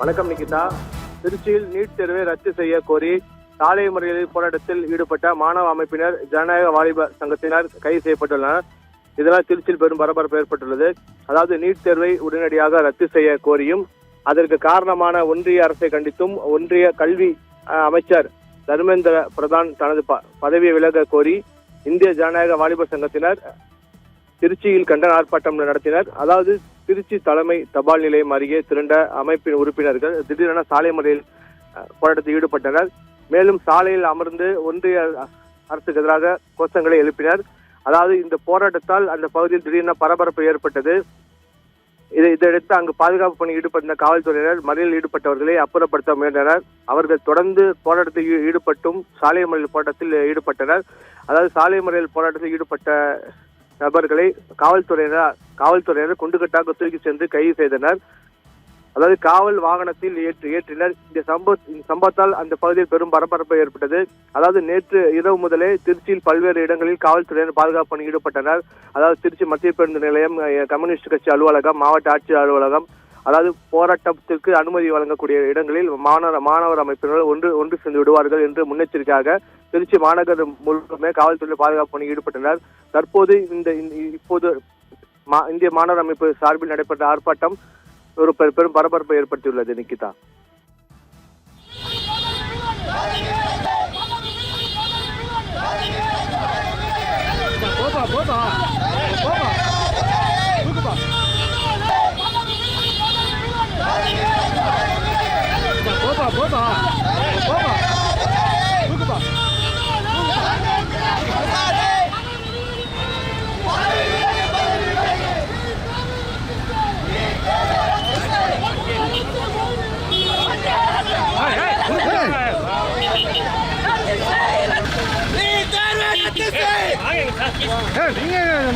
வணக்கம் நிகிதா. திருச்சியில் நீட் தேர்வை ரத்து செய்ய கோரி சாலை மறியல் போராட்டத்தில் ஈடுபட்ட மாணவ அமைப்பினர், ஜனநாயக வாலிப சங்கத்தினர் கைது செய்யப்பட்டுள்ளனர். இதனால் திருச்சியில் பெரும் பரபரப்பு ஏற்பட்டுள்ளது. அதாவது நீட் தேர்வை உடனடியாக ரத்து செய்ய கோரியும் அதற்கு காரணமான ஒன்றிய அரசை கண்டித்தும் ஒன்றிய கல்வி அமைச்சர் தர்மேந்திர பிரதான் தனது பதவியை விலக கோரி இந்திய ஜனநாயக வாலிப சங்கத்தினர் திருச்சியில் கண்டன ஆர்ப்பாட்டம் நடத்தினர். அதாவது திருச்சி தலைமை தபால் நிலையம் அருகே திரண்ட அமைப்பின் உறுப்பினர்கள் திடீரென சாலை மறியல் போராட்டத்தில் ஈடுபட்டனர். மேலும் சாலையில் அமர்ந்து ஒன்றிய அரசுக்கு எதிராக கோஷங்களை எழுப்பினர். அதாவது இந்த போராட்டத்தால் அந்த பகுதியில் திடீரென பரபரப்பு ஏற்பட்டது. இதையடுத்து அங்கு பாதுகாப்பு பணி ஈடுபட்ட காவல்துறையினர் மறியலில் ஈடுபட்டவர்களை அப்புறப்படுத்த முயன்றனர். அவர்கள் தொடர்ந்து போராட்டத்தில் ஈடுபட்டும் சாலை மறியல் போராட்டத்தில் ஈடுபட்டனர். அதாவது சாலை மறியல் போராட்டத்தில் ஈடுபட்ட நபர்களை காவல்துறையினர் குண்டுகட்டாக தூக்கி சென்று கைது செய்தனர். அதாவது காவல் வாகனத்தில் ஏற்றினர். இந்த சம்பவத்தால் அந்த பகுதியில் பெரும் பரபரப்பு ஏற்பட்டது. அதாவது நேற்று இரவு முதலே திருச்சியில் பல்வேறு இடங்களில் காவல்துறையினர் பாதுகாப்பு பணி ஈடுபட்டனர். அதாவது திருச்சி மத்திய பேருந்து நிலையம், கம்யூனிஸ்ட் கட்சி அலுவலகம், மாவட்ட ஆட்சியர் அலுவலகம், அதாவது போராட்டத்திற்கு அனுமதி வழங்கக்கூடிய இடங்களில் மாணவர் அமைப்பினர் ஒன்று சென்று விடுவார்கள் என்று முன்னெச்சரிக்கையாக திருச்சி மாநகரம் முழுவதுமே காவல்துறை பாதுகாப்பு பணி ஈடுபட்டனர். தற்போது இப்போது இந்திய மாணவர் அமைப்பு சார்பில் நடைபெற்ற ஆர்ப்பாட்டம் ஒரு பெரும் பரபரப்பை ஏற்படுத்தியுள்ளது. நிகிதா.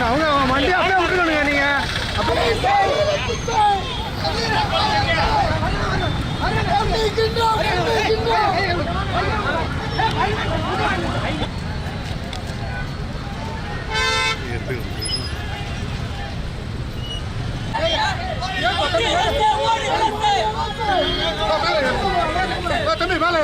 அவங்க வண்டி அப்படியே விட்டுக்கணுங்க. நீங்க தம்பி மேலே